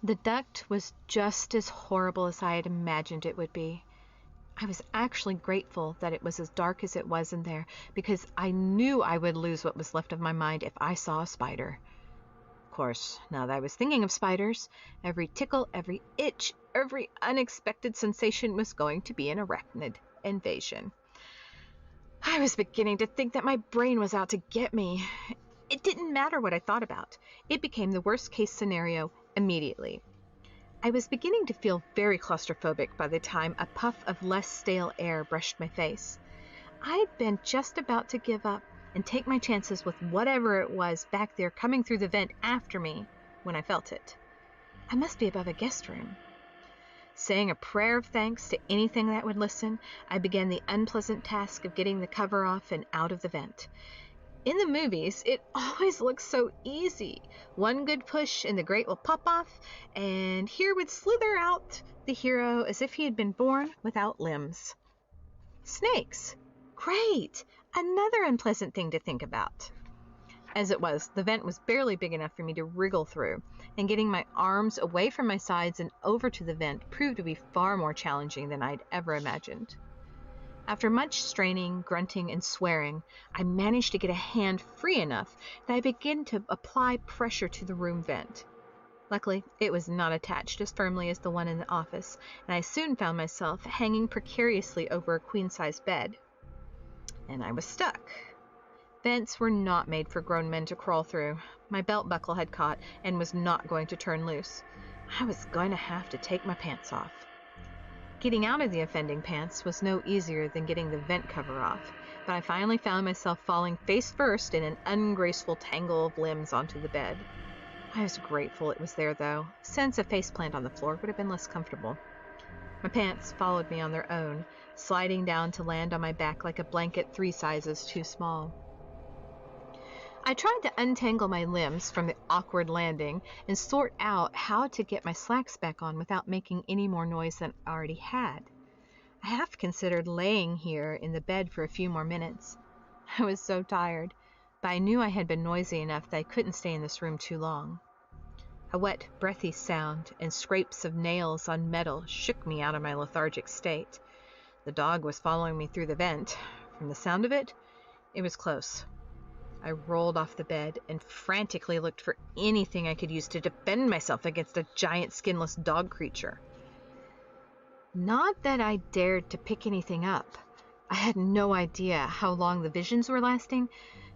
The duct was just as horrible as I had imagined it would be. I was actually grateful that it was as dark as it was in there, because I knew I would lose what was left of my mind if I saw a spider. Of course, now that I was thinking of spiders, every tickle, every itch, every unexpected sensation was going to be an arachnid invasion. I was beginning to think that my brain was out to get me. It didn't matter what I thought about. It became the worst case scenario immediately. I was beginning to feel very claustrophobic by the time a puff of less stale air brushed my face. I had been just about to give up and take my chances with whatever it was back there coming through the vent after me when I felt it. I must be above a guest room. Saying a prayer of thanks to anything that would listen, I began the unpleasant task of getting the cover off and out of the vent. In the movies, it always looks so easy. One good push and the grate will pop off, and here would slither out the hero as if he had been born without limbs. Snakes! Great! Another unpleasant thing to think about. As it was, the vent was barely big enough for me to wriggle through, and getting my arms away from my sides and over to the vent proved to be far more challenging than I'd ever imagined. After much straining, grunting, and swearing, I managed to get a hand free enough that I began to apply pressure to the room vent. Luckily, it was not attached as firmly as the one in the office, and I soon found myself hanging precariously over a queen-size bed. And I was stuck. Vents were not made for grown men to crawl through. My belt buckle had caught and was not going to turn loose. I was going to have to take my pants off. Getting out of the offending pants was no easier than getting the vent cover off, but I finally found myself falling face first in an ungraceful tangle of limbs onto the bed. I was grateful it was there, though, since a faceplant on the floor would have been less comfortable. My pants followed me on their own, sliding down to land on my back like a blanket 3 sizes too small. I tried to untangle my limbs from the awkward landing and sort out how to get my slacks back on without making any more noise than I already had. I half considered laying here in the bed for a few more minutes. I was so tired, but I knew I had been noisy enough that I couldn't stay in this room too long. A wet, breathy sound and scrapes of nails on metal shook me out of my lethargic state. The dog was following me through the vent. From the sound of it, it was close. I rolled off the bed and frantically looked for anything I could use to defend myself against a giant skinless dog creature. Not that I dared to pick anything up. I had no idea how long the visions were lasting,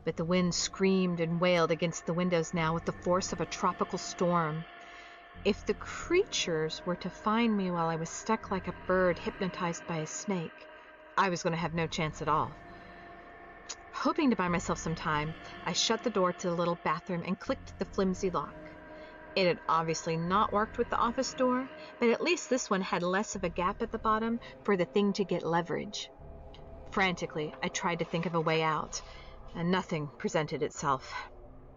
but the wind screamed and wailed against the windows now with the force of a tropical storm. If the creatures were to find me while I was stuck like a bird hypnotized by a snake, I was going to have no chance at all. Hoping to buy myself some time, I shut the door to the little bathroom and clicked the flimsy lock. It had obviously not worked with the office door, but at least this one had less of a gap at the bottom for the thing to get leverage. Frantically, I tried to think of a way out, and nothing presented itself.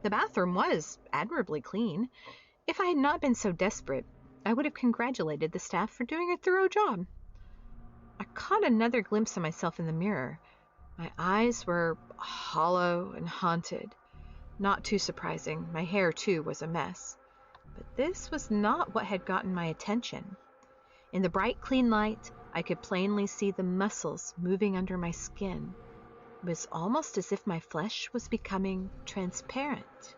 The bathroom was admirably clean. If I had not been so desperate, I would have congratulated the staff for doing a thorough job. I caught another glimpse of myself in the mirror. My eyes were hollow and haunted. Not too surprising, my hair too was a mess. But this was not what had gotten my attention. In the bright, clean light, I could plainly see the muscles moving under my skin. It was almost as if my flesh was becoming transparent.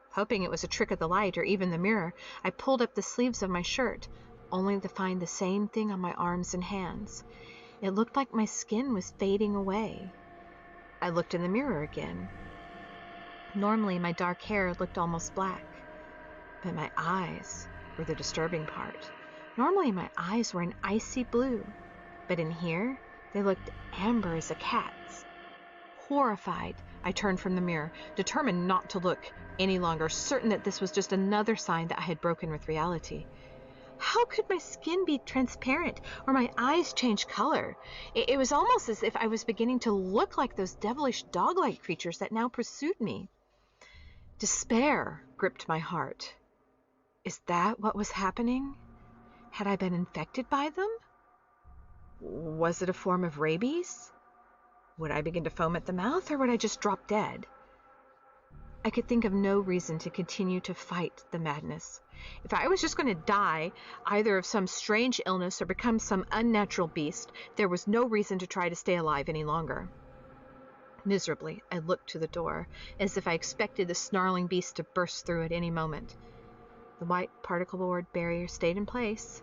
Hoping it was a trick of the light or even the mirror, I pulled up the sleeves of my shirt, only to find the same thing on my arms and hands. It looked like my skin was fading away. I looked in the mirror again. Normally, my dark hair looked almost black, but my eyes were the disturbing part. Normally, my eyes were an icy blue, but in here, they looked amber as a cat's. Horrified, I turned from the mirror, determined not to look any longer, certain that this was just another sign that I had broken with reality. How could my skin be transparent or my eyes change color? It was almost as if I was beginning to look like those devilish dog-like creatures that now pursued me. Despair gripped my heart. Is that what was happening? Had I been infected by them? Was it a form of rabies? Would I begin to foam at the mouth, or would I just drop dead? I could think of no reason to continue to fight the madness. If I was just going to die, either of some strange illness or become some unnatural beast, there was no reason to try to stay alive any longer. Miserably, I looked to the door, as if I expected the snarling beast to burst through at any moment. The white particle board barrier stayed in place,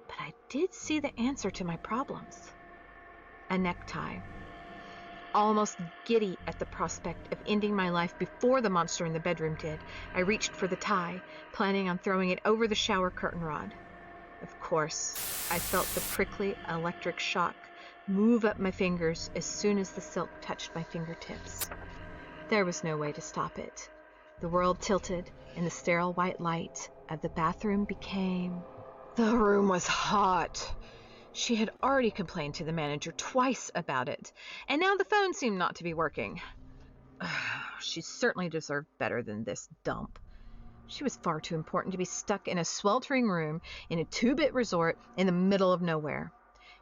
but I did see the answer to my problems. A necktie. Almost giddy at the prospect of ending my life before the monster in the bedroom did, I reached for the tie, planning on throwing it over the shower curtain rod. Of course, I felt the prickly electric shock move up my fingers as soon as the silk touched my fingertips. There was no way to stop it. The world tilted, and the sterile white light of the bathroom became... The room was hot. She had already complained to the manager twice about it, and now the phone seemed not to be working. She certainly deserved better than this dump. She was far too important to be stuck in a sweltering room in a two-bit resort in the middle of nowhere.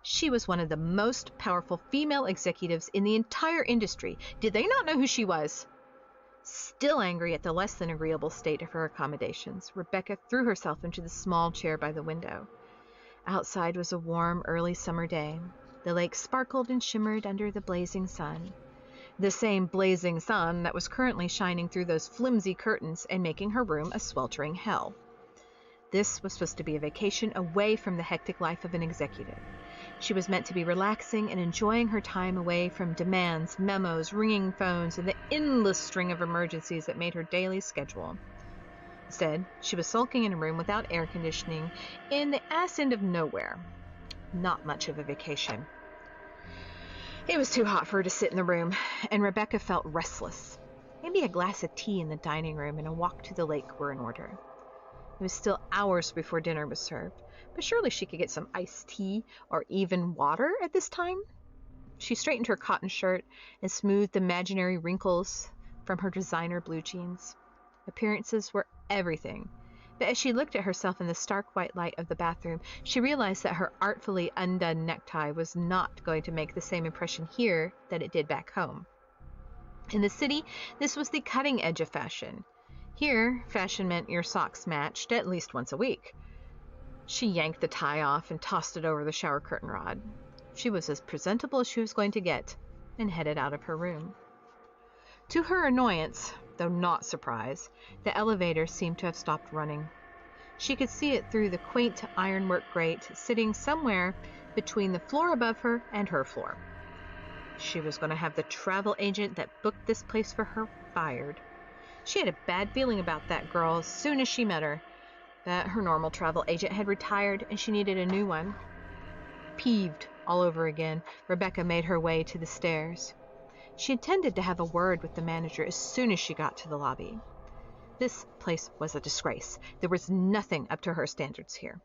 She was one of the most powerful female executives in the entire industry. Did they not know who she was? Still angry at the less than agreeable state of her accommodations, Rebecca threw herself into the small chair by the window. Outside was a warm, early summer day. The lake sparkled and shimmered under the blazing sun. The same blazing sun that was currently shining through those flimsy curtains and making her room a sweltering hell. This was supposed to be a vacation away from the hectic life of an executive. She was meant to be relaxing and enjoying her time away from demands, memos, ringing phones, and the endless string of emergencies that made her daily schedule. Instead, she was sulking in a room without air conditioning in the ass end of nowhere. Not much of a vacation. It was too hot for her to sit in the room, and Rebecca felt restless. Maybe a glass of tea in the dining room and a walk to the lake were in order. It was still hours before dinner was served, but surely she could get some iced tea or even water at this time. She straightened her cotton shirt and smoothed imaginary wrinkles from her designer blue jeans. Appearances were everything, but as she looked at herself in the stark white light of the bathroom, she realized that her artfully undone necktie was not going to make the same impression here that it did back home. In the city, this was the cutting edge of fashion. Here, fashion meant your socks matched at least once a week. She yanked the tie off and tossed it over the shower curtain rod. She was as presentable as she was going to get, and headed out of her room. To her annoyance, though not surprise, the elevator seemed to have stopped running. She could see it through the quaint ironwork grate sitting somewhere between the floor above her and her floor. She was going to have the travel agent that booked this place for her fired. She had a bad feeling about that girl as soon as she met her, but her normal travel agent had retired and she needed a new one. Peeved all over again, Rebecca made her way to the stairs. She intended to have a word with the manager as soon as she got to the lobby. This place was a disgrace. There was nothing up to her standards here.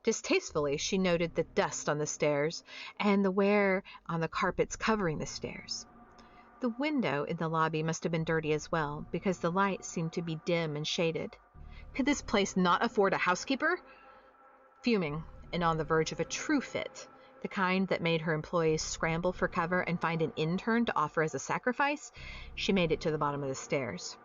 Distastefully, she noted the dust on the stairs and the wear on the carpets covering the stairs. The window in the lobby must have been dirty as well, because the light seemed to be dim and shaded. Could this place not afford a housekeeper? Fuming and on the verge of a true fit, the kind that made her employees scramble for cover and find an intern to offer as a sacrifice, she made it to the bottom of the stairs.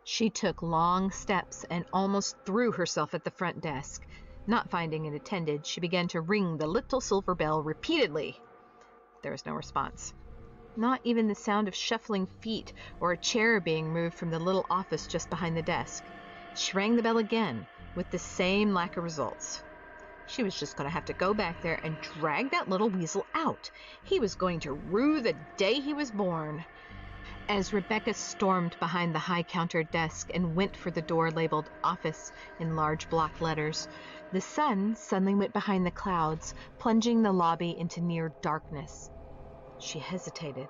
She took long steps and almost threw herself at the front desk. Not finding it attended, she began to ring the little silver bell repeatedly. There was no response. Not even the sound of shuffling feet or a chair being moved from the little office just behind the desk. She rang the bell again, with the same lack of results. She was just going to have to go back there and drag that little weasel out. He was going to rue the day he was born. As Rebecca stormed behind the high-counter desk and went for the door labeled "Office" in large block letters, the sun suddenly went behind the clouds, plunging the lobby into near darkness. She hesitated.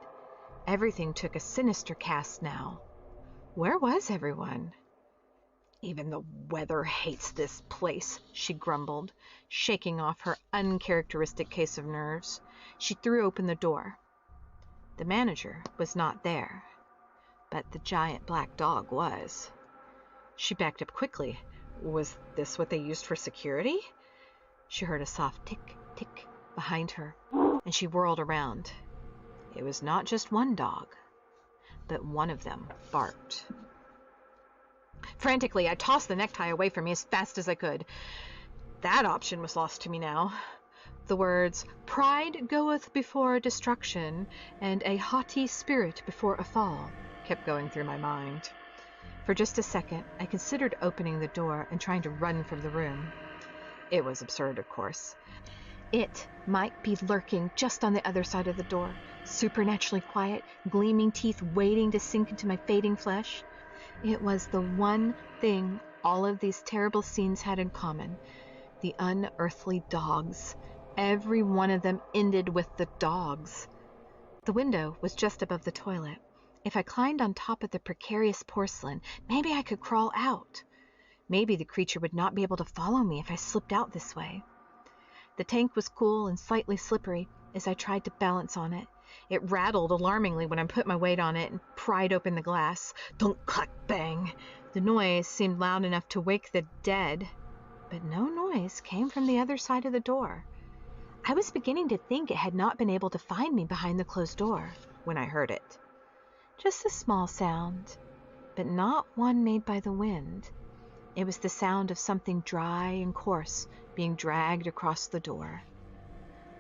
Everything took a sinister cast now. Where was everyone? Even the weather hates this place, she grumbled, shaking off her uncharacteristic case of nerves. She threw open the door. The manager was not there, but the giant black dog was. She backed up quickly. Was this what they used for security? She heard a soft tick, tick behind her, and she whirled around. It was not just one dog, but one of them barked. Frantically, I tossed the necktie away from me as fast as I could. That option was lost to me now. The words, "Pride goeth before destruction, and a haughty spirit before a fall," kept going through my mind. For just a second, I considered opening the door and trying to run from the room. It was absurd, of course. It might be lurking just on the other side of the door, supernaturally quiet, gleaming teeth waiting to sink into my fading flesh. It was the one thing all of these terrible scenes had in common: the unearthly dogs. Every one of them ended with the dogs. The window was just above the toilet. If I climbed on top of the precarious porcelain, maybe I could crawl out. Maybe the creature would not be able to follow me if I slipped out this way. The tank was cool and slightly slippery as I tried to balance on it. It rattled alarmingly when I put my weight on it and pried open the glass. Thunk, clack, bang. The noise seemed loud enough to wake the dead, but no noise came from the other side of the door. I was beginning to think it had not been able to find me behind the closed door when I heard it. Just a small sound, but not one made by the wind. It was the sound of something dry and coarse being dragged across the door.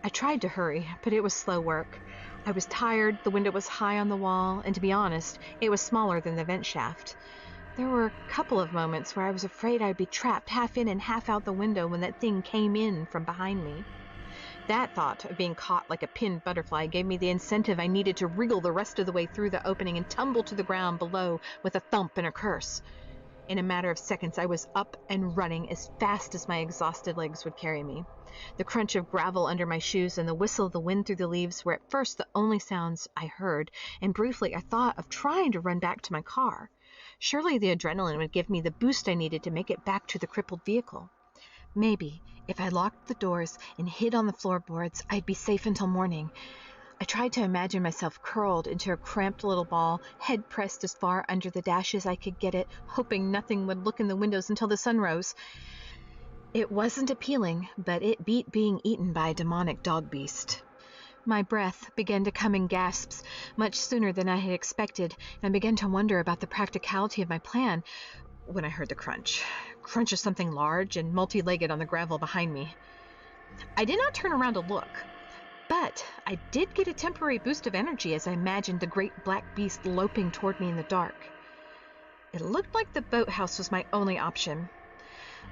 I tried to hurry, but it was slow work. I was tired, the window was high on the wall, and to be honest, it was smaller than the vent shaft. There were a couple of moments where I was afraid I'd be trapped half in and half out the window when that thing came in from behind me. That thought of being caught like a pinned butterfly gave me the incentive I needed to wriggle the rest of the way through the opening and tumble to the ground below with a thump and a curse. In a matter of seconds, I was up and running as fast as my exhausted legs would carry me. The crunch of gravel under my shoes and the whistle of the wind through the leaves were at first the only sounds I heard, and briefly I thought of trying to run back to my car. Surely the adrenaline would give me the boost I needed to make it back to the crippled vehicle. Maybe, if I locked the doors and hid on the floorboards, I'd be safe until morning. I tried to imagine myself curled into a cramped little ball, head pressed as far under the dash as I could get it, hoping nothing would look in the windows until the sun rose. It wasn't appealing, but it beat being eaten by a demonic dog beast. My breath began to come in gasps much sooner than I had expected, and I began to wonder about the practicality of my plan when I heard the crunch of something large and multi-legged on the gravel behind me. I did not turn around to look, but I did get a temporary boost of energy as I imagined the great black beast loping toward me in the dark. It looked like the boathouse was my only option.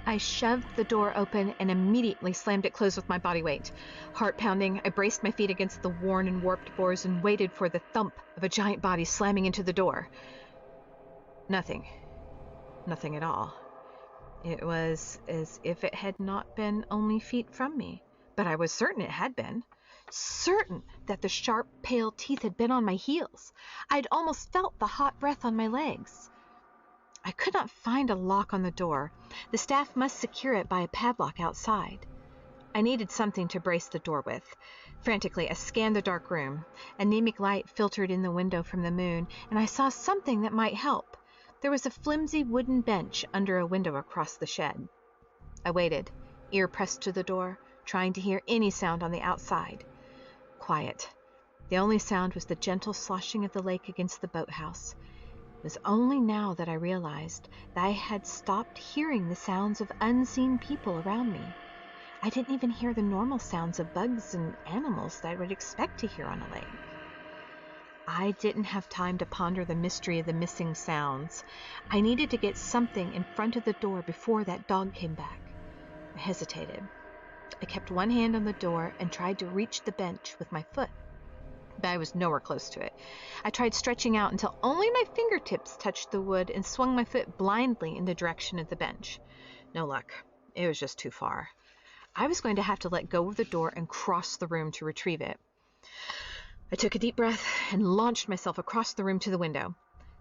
I shoved the door open and immediately slammed it closed with my body weight. Heart pounding, I braced my feet against the worn and warped boards and waited for the thump of a giant body slamming into the door. Nothing. Nothing at all. It was as if it had not been only feet from me, but I was certain it had been. Certain that the sharp, pale teeth had been on my heels. I'd almost felt the hot breath on my legs. I could not find a lock on the door. The staff must secure it by a padlock outside. I needed something to brace the door with. Frantically, I scanned the dark room. Anemic light filtered in the window from the moon, and I saw something that might help. There was a flimsy wooden bench under a window across the shed. I waited, ear pressed to the door, trying to hear any sound on the outside. Quiet. The only sound was the gentle sloshing of the lake against the boathouse. It was only now that I realized that I had stopped hearing the sounds of unseen people around me. I didn't even hear the normal sounds of bugs and animals that I would expect to hear on a lake. I didn't have time to ponder the mystery of the missing sounds. I needed to get something in front of the door before that dog came back. I hesitated. I kept one hand on the door and tried to reach the bench with my foot, but I was nowhere close to it. I tried stretching out until only my fingertips touched the wood and swung my foot blindly in the direction of the bench. No luck. It was just too far. I was going to have to let go of the door and cross the room to retrieve it. I took a deep breath and launched myself across the room to the window.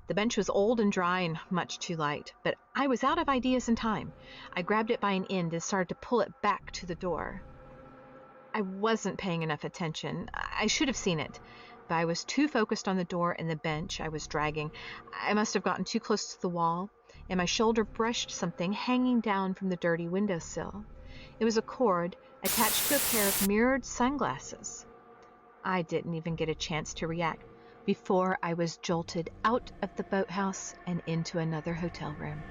The bench was old and dry and much too light, but I was out of ideas in time. I grabbed it by an end and started to pull it back to the door. I wasn't paying enough attention. I should have seen it, but I was too focused on the door and the bench I was dragging. I must have gotten too close to the wall, and my shoulder brushed something hanging down from the dirty windowsill. It was a cord attached to a pair of mirrored sunglasses. I didn't even get a chance to react before I was jolted out of the boathouse and into another hotel room.